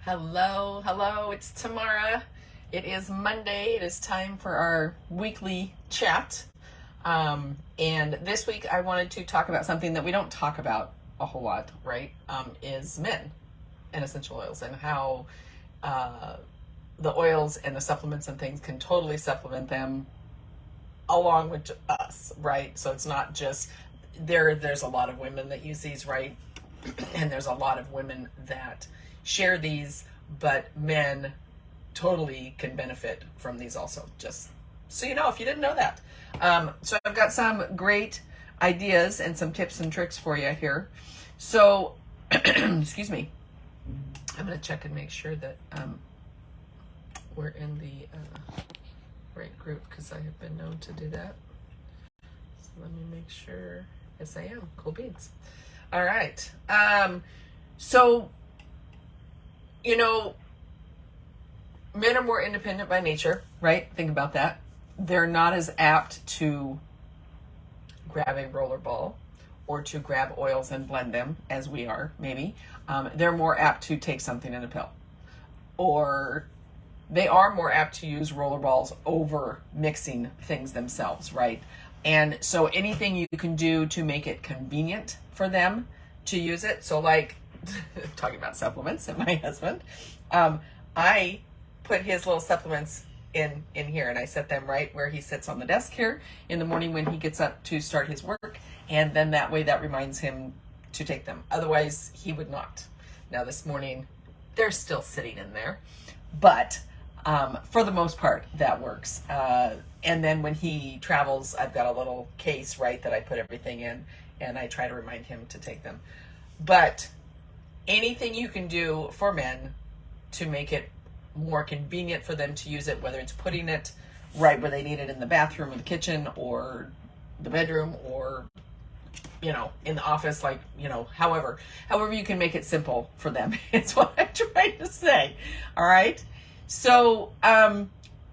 Hello, it's Tamara. It is Monday. It is time for our weekly chat. And this week I wanted to talk about something that we don't talk about a whole lot, right? Is men and essential oils, and how the oils and the supplements and things can totally supplement them along with us, right? So it's not just there's a lot of women that use these, right? And there's a lot of women that share these, but men totally can benefit from these also, just so you know, if you didn't know that. So I've got some great ideas and some tips and tricks for you here. So, excuse me, I'm going to check and make sure that we're in the right group, because I have been known to do that. So let me make sure. Yes, I am. Cool beans. All right. So, you know, men are more independent by nature, right? Think about that. They're not as apt to grab a roller ball or to grab oils and blend them as we are, maybe. They're more apt to take something in a pill. Or they are more apt to use roller balls over mixing things themselves, right? And so anything you can do to make it convenient for them to use it. So like, talking about supplements and my husband, I put his little supplements in here, and I set them right where he sits on the desk here in the morning when he gets up to start his work. And then that way that reminds him to take them. Otherwise he would not. Now this morning they're still sitting in there, but for the most part that works. And then when he travels, I've got a little case, right, that I put everything in, and I try to remind him to take them. But anything you can do for men to make it more convenient for them to use it, whether it's putting it right where they need it in the bathroom or the kitchen or the bedroom, or, you know, in the office, like, you know, however you can make it simple for them is what I'm trying to say. All right. So,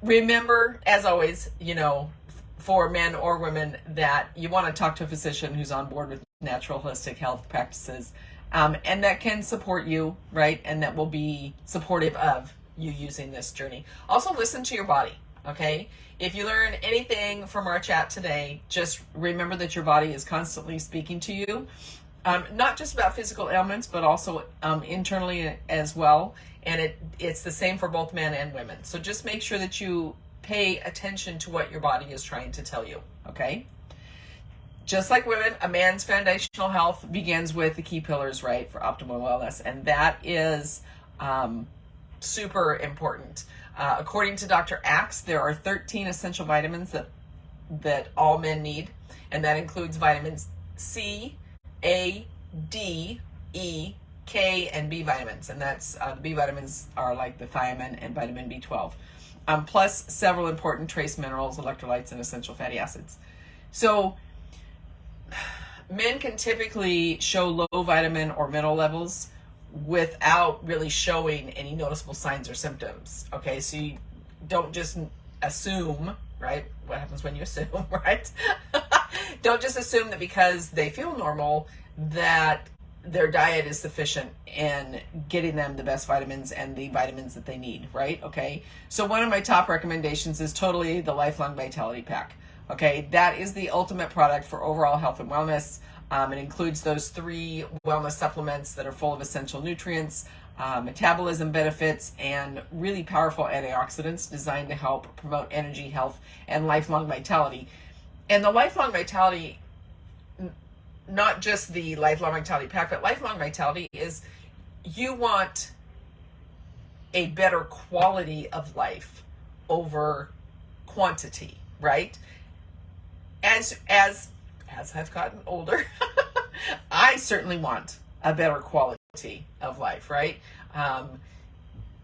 remember, as always, you know, for men or women, that you want to talk to a physician who's on board with natural holistic health practices, and that can support you, right? And that will be supportive of you using this journey. Also, listen to your body, okay? If you learn anything from our chat today, just remember that your body is constantly speaking to you, not just about physical ailments, but also internally as well. And it's the same for both men and women. So just make sure that you pay attention to what your body is trying to tell you, okay? Just like women, a man's foundational health begins with the key pillars, right, for optimal wellness. And that is super important. According to Dr. Axe, there are 13 essential vitamins that all men need. And that includes vitamins C, A, D, E, K, and B vitamins. And that's the B vitamins are like the thiamine and vitamin B12. Plus several important trace minerals, electrolytes, and essential fatty acids. So men can typically show low vitamin or mineral levels without really showing any noticeable signs or symptoms. Okay, so you don't just assume, right? What happens when you assume, right? Don't just assume that because they feel normal that their diet is sufficient in getting them the best vitamins and the vitamins that they need, right? Okay, so one of my top recommendations is totally the Lifelong Vitality Pack. Okay, that is the ultimate product for overall health and wellness. It includes those 3 wellness supplements that are full of essential nutrients, metabolism benefits, and really powerful antioxidants designed to help promote energy, health, and lifelong vitality. And the Lifelong Vitality, not just the Lifelong Vitality Pack, but Lifelong Vitality is, you want a better quality of life over quantity, right? As I've gotten older, I certainly want a better quality of life, right?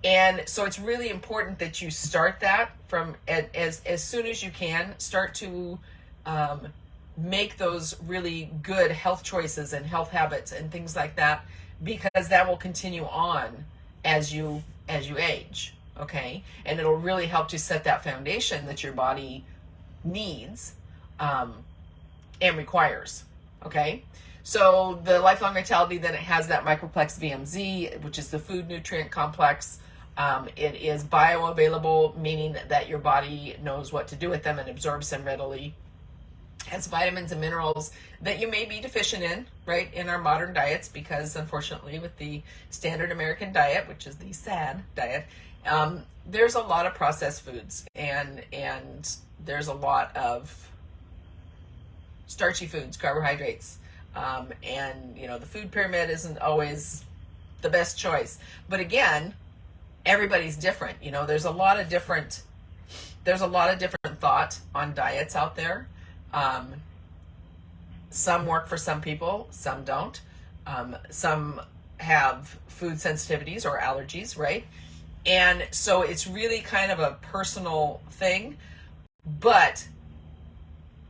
And so it's really important that you start that from as soon as you can. Start to make those really good health choices and health habits and things like that, because that will continue on as you age, okay? And it'll really help to set that foundation that your body needs and requires, okay? So the Lifelong Vitality, then it has that Microplex VMZ, which is the food nutrient complex. It is bioavailable, meaning that your body knows what to do with them and absorbs them readily. Has vitamins and minerals that you may be deficient in, right, in our modern diets, because unfortunately with the standard American diet, which is the SAD diet, there's a lot of processed foods, and there's a lot of starchy foods, carbohydrates, and the food pyramid isn't always the best choice. But again, everybody's different. There's a lot of different thought on diets out there. Some work for some people, some don't. Some have food sensitivities or allergies, right? And so it's really kind of a personal thing. But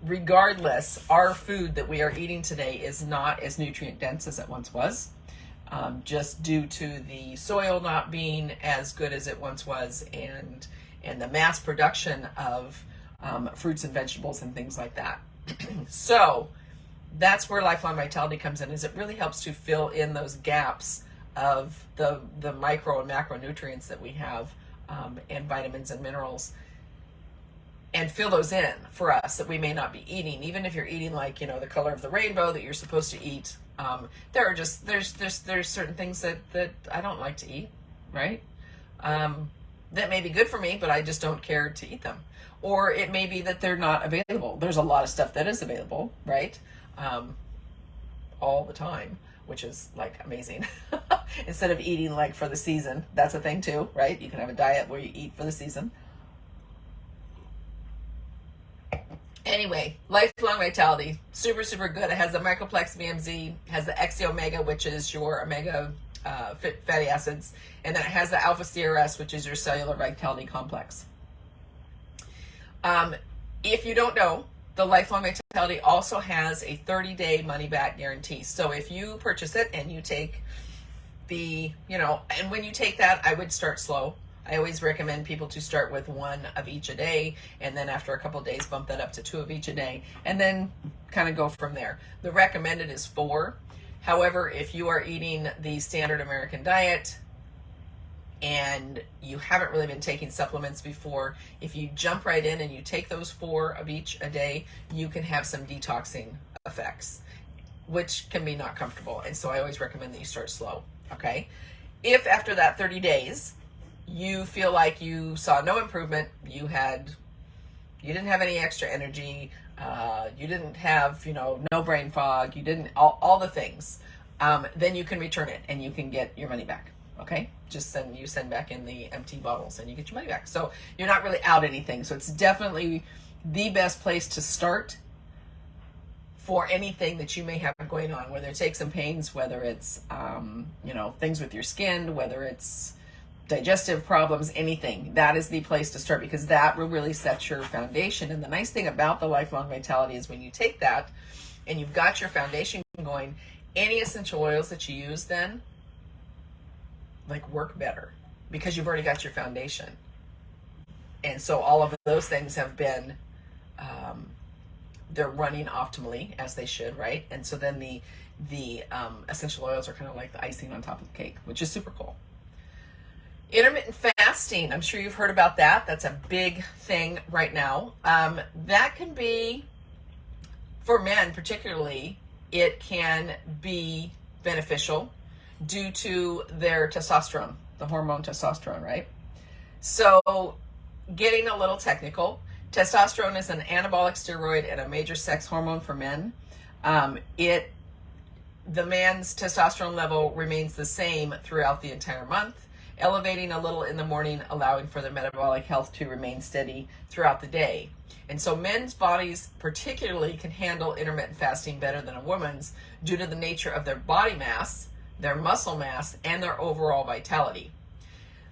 regardless, our food that we are eating today is not as nutrient dense as it once was, just due to the soil not being as good as it once was, and the mass production of fruits and vegetables and things like that. So that's where Lifelong Vitality comes in, is it really helps to fill in those gaps of the micro and macronutrients that we have, and vitamins and minerals, and fill those in for us that we may not be eating. Even if you're eating like the color of the rainbow that you're supposed to eat, there's certain things that I don't like to eat, right? That may be good for me, but I just don't care to eat them. Or it may be that they're not available. There's a lot of stuff that is available, right? All the time, which is like amazing. Instead of eating like for the season, that's a thing too, right? You can have a diet where you eat for the season. Anyway, Lifelong Vitality, super, super good. It has the Microplex VMZ, has the XC Omega, which is your omega fatty acids, and then it has the Alpha CRS, which is your cellular vitality complex. If you don't know, the Lifelong Vitality also has a 30-day money-back guarantee. So if you purchase it and you take and when you take that, I would start slow. I always recommend people to start with 1 of each a day, and then after a couple of days, bump that up to 2 of each a day, and then kind of go from there. The recommended is 4. However, if you are eating the standard American diet and you haven't really been taking supplements before, if you jump right in and you take those 4 of each a day, you can have some detoxing effects, which can be not comfortable. And so I always recommend that you start slow, okay? If after that 30 days, you feel like you saw no improvement, you didn't have any extra energy, you didn't have, no brain fog, you didn't, all the things, then you can return it and you can get your money back. Okay, just send back in the empty bottles and you get your money back. So you're not really out anything. So it's definitely the best place to start for anything that you may have going on, whether it's aches and pains, whether it's things with your skin, whether it's digestive problems, anything. That is the place to start, because that will really set your foundation. And the nice thing about the Lifelong Vitality is when you take that and you've got your foundation going, any essential oils that you use then work better because you've already got your foundation. And so all of those things have been they're running optimally as they should, right? And so then the essential oils are kind of like the icing on top of the cake, which is super cool. Intermittent fasting, I'm sure you've heard about that. That's a big thing right now. That can be, for men particularly, it can be beneficial due to their testosterone, the hormone testosterone, right? So getting a little technical, testosterone is an anabolic steroid and a major sex hormone for men. The man's testosterone level remains the same throughout the entire month, elevating a little in the morning, allowing for the metabolic health to remain steady throughout the day. And so men's bodies particularly can handle intermittent fasting better than a woman's due to the nature of their body mass, their muscle mass, and their overall vitality.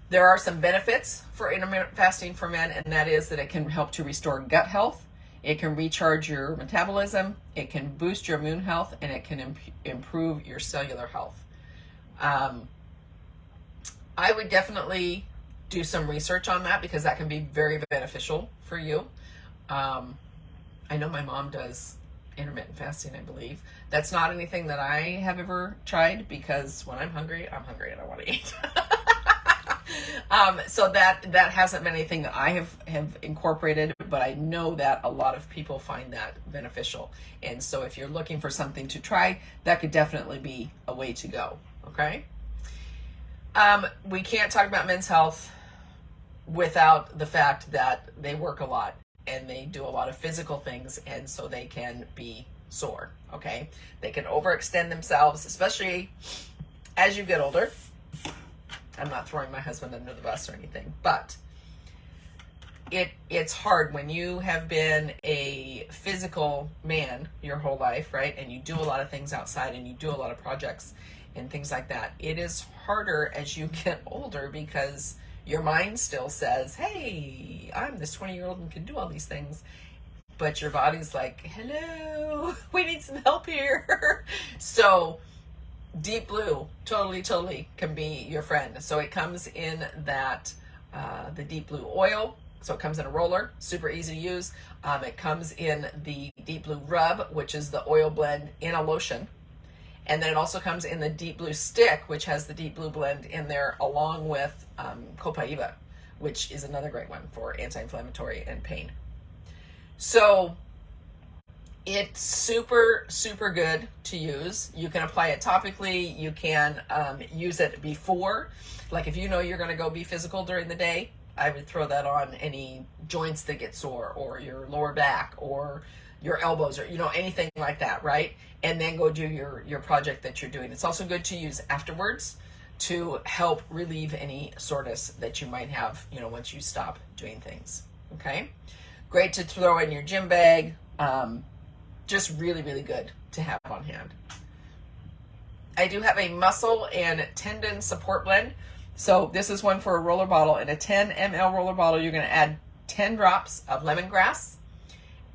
There are some benefits for intermittent fasting for men, and that is that it can help to restore gut health, it can recharge your metabolism, it can boost your immune health, and it can improve your cellular health. I would definitely do some research on that because that can be very beneficial for you. I know my mom does intermittent fasting, I believe. That's not anything that I have ever tried, because when I'm hungry and I want to eat. So that hasn't been anything that I have incorporated, but I know that a lot of people find that beneficial. And so if you're looking for something to try, that could definitely be a way to go. Okay. We can't talk about men's health without the fact that they work a lot and they do a lot of physical things, and so they can be sore. Okay. They can overextend themselves, especially as you get older. I'm not throwing my husband under the bus or anything, but it's hard when you have been a physical man your whole life, right? And you do a lot of things outside and you do a lot of projects and things like that. It is harder as you get older because your mind still says, hey, I'm this 20-year-old and can do all these things. But your body's like, hello, we need some help here. So Deep Blue totally can be your friend. So it comes in that the Deep Blue oil. So it comes in a roller, super easy to use. It comes in the Deep Blue rub, which is the oil blend in a lotion. And then it also comes in the Deep Blue stick, which has the Deep Blue blend in there, along with copaiba, which is another great one for anti-inflammatory and pain. So it's super good to use. You can apply it topically. You can use it before. Like if you know you're going to go be physical during the day, I would throw that on any joints that get sore, or your lower back, or your elbows, or anything like that, right? And then go do your project that you're doing. It's also good to use afterwards to help relieve any soreness that you might have, once you stop doing things. Okay? Great to throw in your gym bag. Just really good to have on hand. I do have a muscle and tendon support blend. So this is one for a roller bottle. In a 10 ml roller bottle, you're going to add 10 drops of lemongrass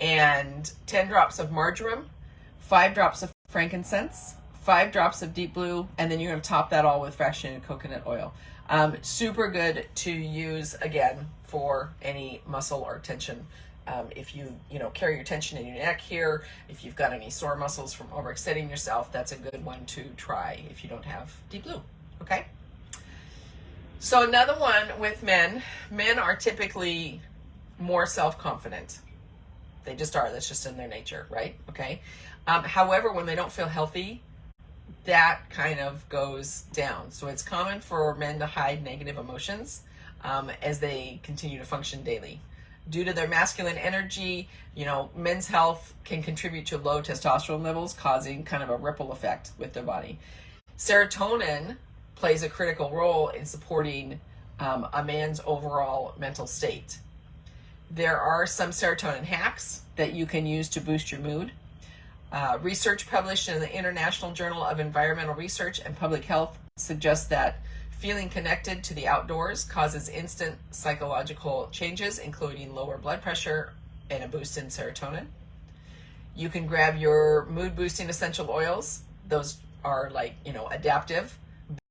and 10 drops of marjoram, 5 drops of frankincense, 5 drops of Deep Blue, and then you're going to top that all with fractionated coconut oil. Super good to use, again, for any muscle or tension. If you carry your tension in your neck here, if you've got any sore muscles from overextending yourself, that's a good one to try if you don't have Deep Blue. Okay. So another one with men are typically more self-confident. They just are. That's just in their nature, right? Okay. However, when they don't feel healthy, that kind of goes down. So it's common for men to hide negative emotions as they continue to function daily. Due to their masculine energy, men's health can contribute to low testosterone levels, causing kind of a ripple effect with their body. Serotonin plays a critical role in supporting a man's overall mental state. There are some serotonin hacks that you can use to boost your mood. Research published in the International Journal of Environmental Research and Public Health suggests that feeling connected to the outdoors causes instant psychological changes, including lower blood pressure and a boost in serotonin. You can grab your mood-boosting essential oils. Those are like, Adaptive,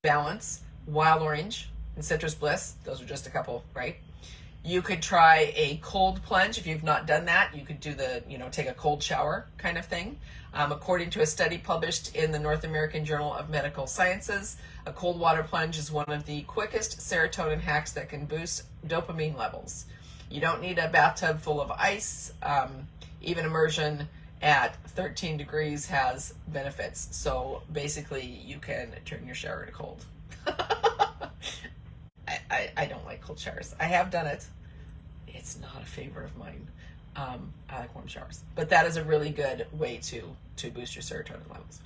Balance, Wild Orange, and Citrus Bliss. Those are just a couple, right? You could try a cold plunge. If you've not done that, you could do the, take a cold shower kind of thing. According to a study published in the North American Journal of Medical Sciences, a cold water plunge is one of the quickest serotonin hacks that can boost dopamine levels. You don't need a bathtub full of ice. Even immersion at 13 degrees has benefits. So basically, you can turn your shower to cold. I don't like cold showers. I have done it. It's not a favorite of mine. I like warm showers. But that is a really good way to boost your serotonin levels.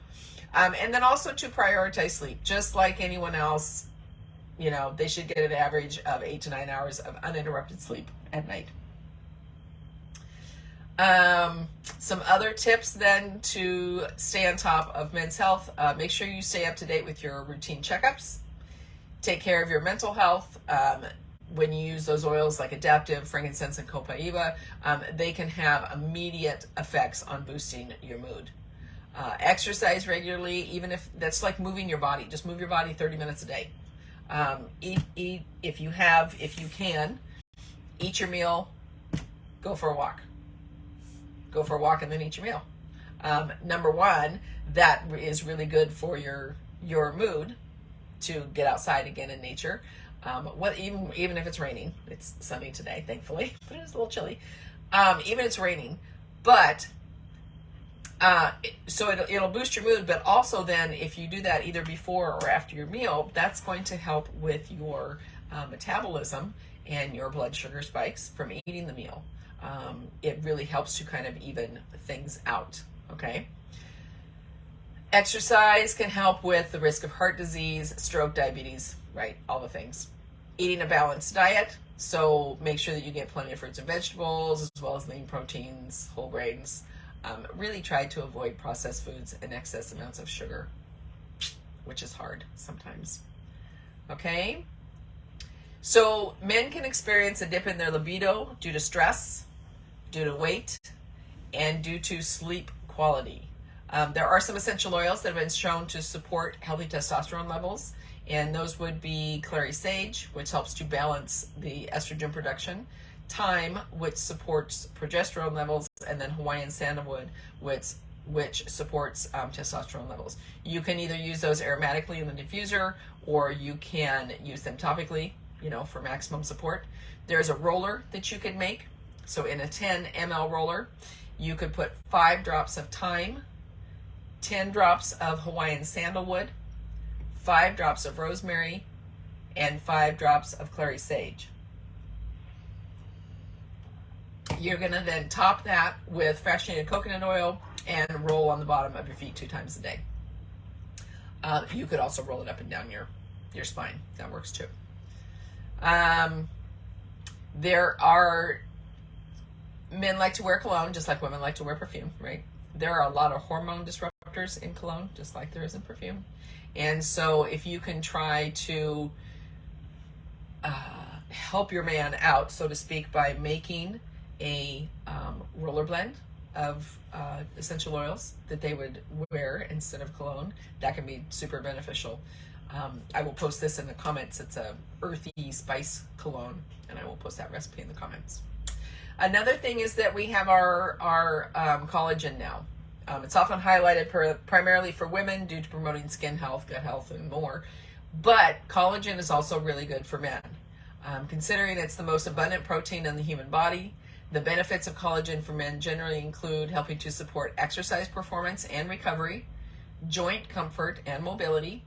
And then also to prioritize sleep. Just like anyone else, they should get an average of 8 to 9 hours of uninterrupted sleep at night. Some other tips then to stay on top of men's health. Make sure you stay up to date with your routine checkups. Take care of your mental health. When you use those oils like Adaptive, Frankincense, and copaiba, they can have immediate effects on boosting your mood. Exercise regularly, even if that's like moving your body. Just move your body 30 minutes a day. Eat if you can. Eat your meal. Go for a walk. Go for a walk and then eat your meal. Number one, that is really good for your mood to get outside again in nature. Even if it's raining, it's sunny today, thankfully, but it's a little chilly. Even it's raining, but so it'll boost your mood. But also then, if you do that either before or after your meal, that's going to help with your metabolism and your blood sugar spikes from eating the meal. It really helps to kind of even things out. Okay. Exercise can help with the risk of heart disease, stroke, diabetes, right? All the things. Eating a balanced diet. So make sure that you get plenty of fruits and vegetables, as well as lean proteins, whole grains. Really try to avoid processed foods and excess amounts of sugar, which is hard sometimes. Okay. So men can experience a dip in their libido due to stress, due to weight, and due to sleep quality. There are some essential oils that have been shown to support healthy testosterone levels, and those would be clary sage, which helps to balance the estrogen production, thyme, which supports progesterone levels, and then Hawaiian sandalwood, which supports testosterone levels. You can either use those aromatically in the diffuser, or you can use them topically, for maximum support. There's a roller that you can make. So in a 10 ml roller, you could put 5 drops of thyme, 10 drops of Hawaiian sandalwood, 5 drops of rosemary, and 5 drops of clary sage. You're going to then top that with fractionated coconut oil and roll on the bottom of your feet 2 times a day. You could also roll it up and down your spine. That works too. Men like to wear cologne just like women like to wear perfume, right? There are a lot of hormone disruptors in cologne, just like there is in perfume. And so if you can try to help your man out, so to speak, by making a roller blend of essential oils that they would wear instead of cologne, that can be super beneficial. I will post this in the comments. It's a earthy spice cologne, and I will post that recipe in the comments. Another thing is that we have our collagen now. It's often highlighted primarily for women due to promoting skin health, gut health, and more. But collagen is also really good for men. Considering it's the most abundant protein in the human body, the benefits of collagen for men generally include helping to support exercise performance and recovery, joint comfort and mobility,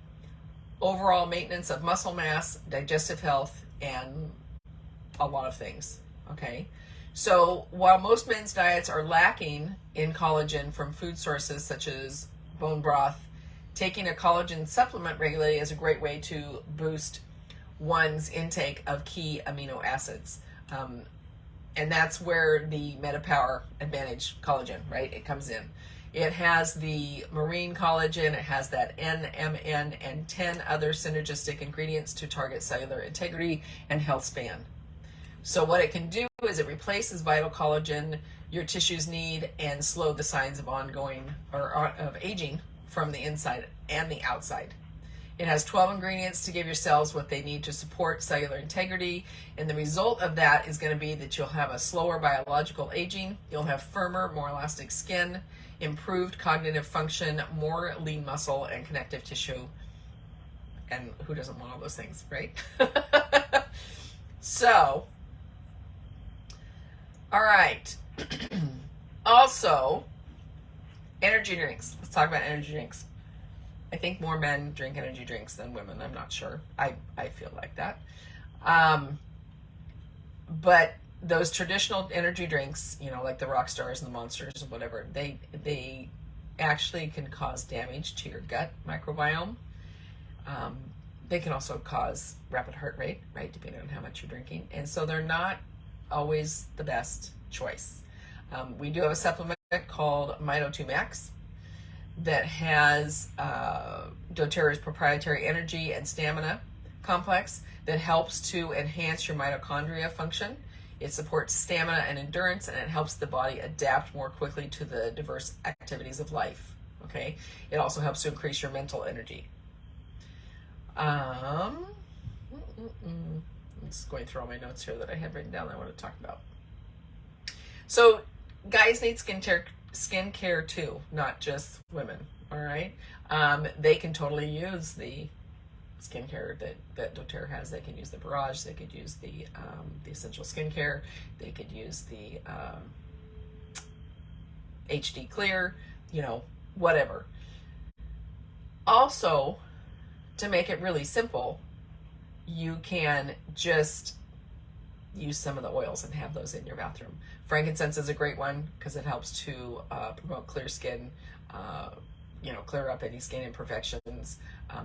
overall maintenance of muscle mass, digestive health, and a lot of things. Okay. So while most men's diets are lacking in collagen from food sources such as bone broth, taking a collagen supplement regularly is a great way to boost one's intake of key amino acids. And that's where the MetaPower Advantage collagen, right? It comes in. It has the marine collagen, it has that NMN, and 10 other synergistic ingredients to target cellular integrity and health span. So what it can do is it replaces vital collagen your tissues need and slow the signs of of aging from the inside and the outside. It has 12 ingredients to give your cells what they need to support cellular integrity, and the result of that is going to be that you'll have a slower biological aging, you'll have firmer, more elastic skin, improved cognitive function, more lean muscle, and connective tissue. And who doesn't want all those things, right? So, all right. Also, energy drinks. Let's talk about energy drinks. I think more men drink energy drinks than women. I'm not sure. I feel like that. But those traditional energy drinks, like the Rock Stars and the Monsters and whatever, they actually can cause damage to your gut microbiome. They can also cause rapid heart rate, right, depending on how much you're drinking. And so they're not always the best choice. We do have a supplement called Mito2 Max that has doTERRA's proprietary energy and stamina complex that helps to enhance your mitochondria function. It supports stamina and endurance, and it helps the body adapt more quickly to the diverse activities of life. Okay, it also helps to increase your mental energy. I'm just going through all my notes here that I had written down that I want to talk about. So, guys need skincare skincare too, not just women. All right, they can totally use the skincare that doTERRA has. They can use the Barrage. They could use the essential skincare. They could use the HD Clear. You know, whatever. Also, to make it really simple, you can just use some of the oils and have those in your bathroom. Frankincense is a great one because it helps to promote clear skin, clear up any skin imperfections,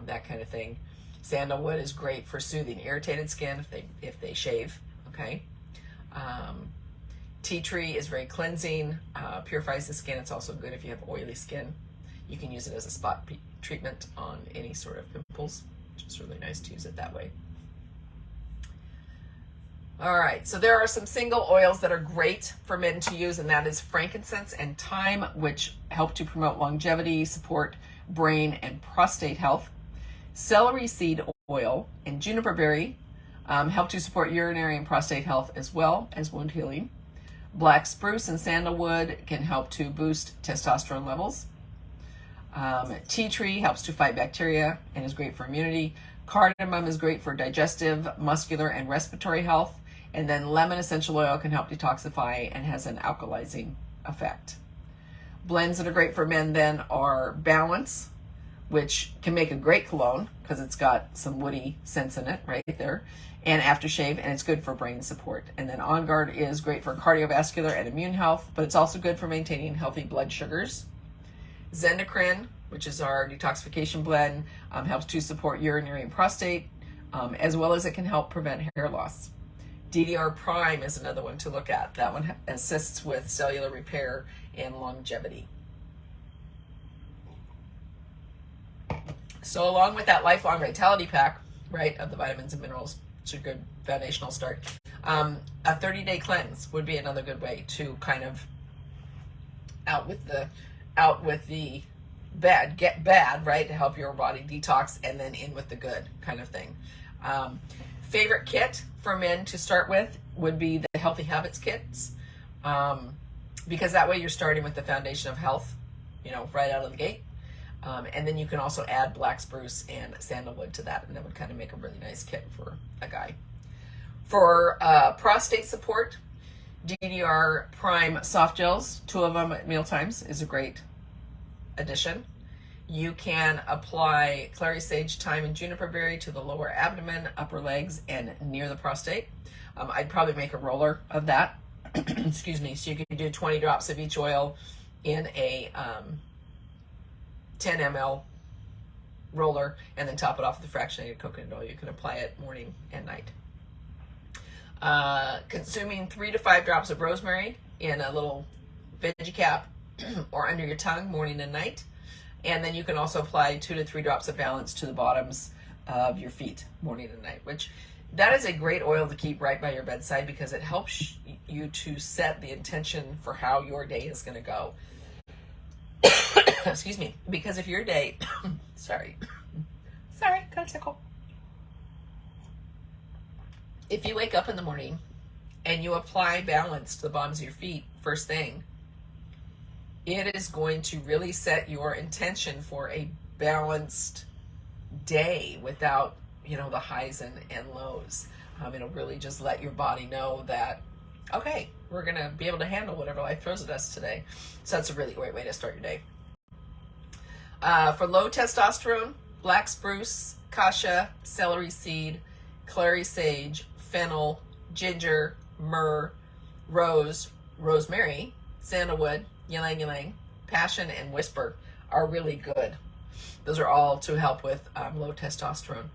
that kind of thing. Sandalwood is great for soothing irritated skin if they shave. Okay. Tea tree is very cleansing, purifies the skin. It's also good if you have oily skin. You can use it as a spot treatment on any sort of pimples, which is really nice to use it that way. All right, so there are some single oils that are great for men to use, and that is frankincense and thyme, which help to promote longevity, support brain and prostate health. Celery seed oil and juniper berry help to support urinary and prostate health as well as wound healing. Black spruce and sandalwood can help to boost testosterone levels. Tea tree helps to fight bacteria and is great for immunity. Cardamom is great for digestive, muscular, and respiratory health. And then lemon essential oil can help detoxify and has an alkalizing effect. Blends that are great for men then are Balance, which can make a great cologne because it's got some woody scents in it right there, and aftershave, and it's good for brain support. And then OnGuard is great for cardiovascular and immune health, but it's also good for maintaining healthy blood sugars. Zendocrine, which is our detoxification blend, helps to support urinary and prostate, as well as it can help prevent hair loss. DDR Prime is another one to look at. That one assists with cellular repair and longevity. So along with that lifelong vitality pack, right, of the vitamins and minerals, it's a good foundational start. A 30-day cleanse would be another good way to kind of out with the bad, get bad, right, to help your body detox, and then in with the good kind of thing. Favorite kit for men to start with would be the Healthy Habits kits, because that way you're starting with the foundation of health, right out of the gate. And then you can also add black spruce and sandalwood to that, and that would kind of make a really nice kit for a guy. For prostate support, DDR Prime soft gels, 2 of them at mealtimes, is a great addition. You can apply clary sage, thyme, and juniper berry to the lower abdomen, upper legs, and near the prostate. I'd probably make a roller of that. Excuse me. So you can do 20 drops of each oil in a 10 ml roller, and then top it off with the fractionated coconut oil. You can apply it morning and night. Consuming 3 to 5 drops of rosemary in a little veggie cap or under your tongue morning and night. And then you can also apply 2 to 3 drops of Balance to the bottoms of your feet morning and night, which that is a great oil to keep right by your bedside because it helps you to set the intention for how your day is going to go. Excuse me. Because if your day, sorry, got a tickle. If you wake up in the morning and you apply Balance to the bottoms of your feet first thing, it is going to really set your intention for a balanced day without, the highs and lows. It'll really just let your body know that, okay, we're going to be able to handle whatever life throws at us today. So that's a really great way to start your day. For low testosterone, black spruce, kasha, celery seed, clary sage, fennel, ginger, myrrh, rose, rosemary, sandalwood, ylang ylang, passion, and whisper are really good. Those are all to help with low testosterone.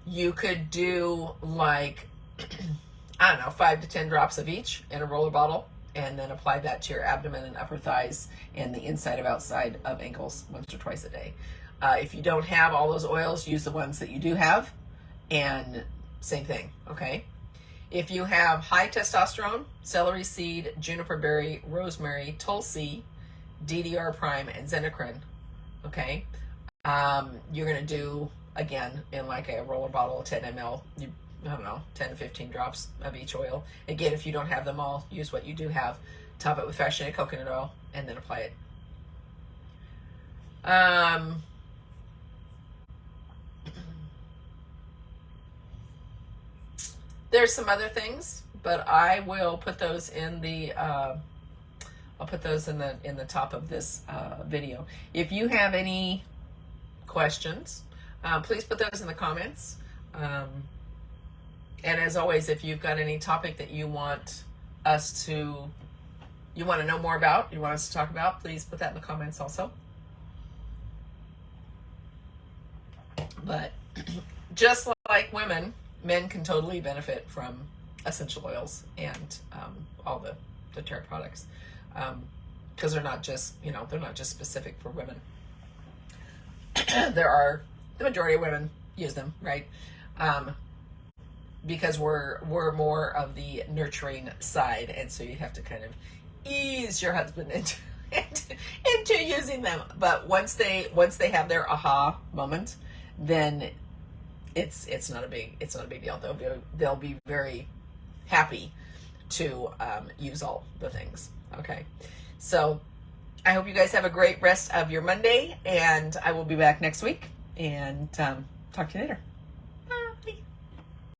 You could do 5 to 10 drops of each in a roller bottle, and then apply that to your abdomen and upper thighs and the inside of outside of ankles once or twice a day. If you don't have all those oils, use the ones that you do have, and same thing, okay? If you have high testosterone, celery seed, juniper berry, rosemary, tulsi, DDR Prime, and Zendocrine, okay? You're going to do, again, in a roller bottle of 10 ml, 10 to 15 drops of each oil. Again, if you don't have them all, use what you do have. top it with fractionated coconut oil, and then apply it. There's some other things, but I will put those in the I'll put those in the top of this video. If you have any questions, please put those in the comments. And as always, if you've got any topic that you want to know more about, you want us to talk about, please put that in the comments also. But just like women, men can totally benefit from essential oils and all the doTERRA products, because they're not just specific for women. The majority of women use them, right? Because we're more of the nurturing side, and so you have to kind of ease your husband into using them. But once they have their aha moment, then it's not a big deal. They'll be very happy to use all the things. Okay, so I hope you guys have a great rest of your Monday, and I will be back next week, and talk to you later.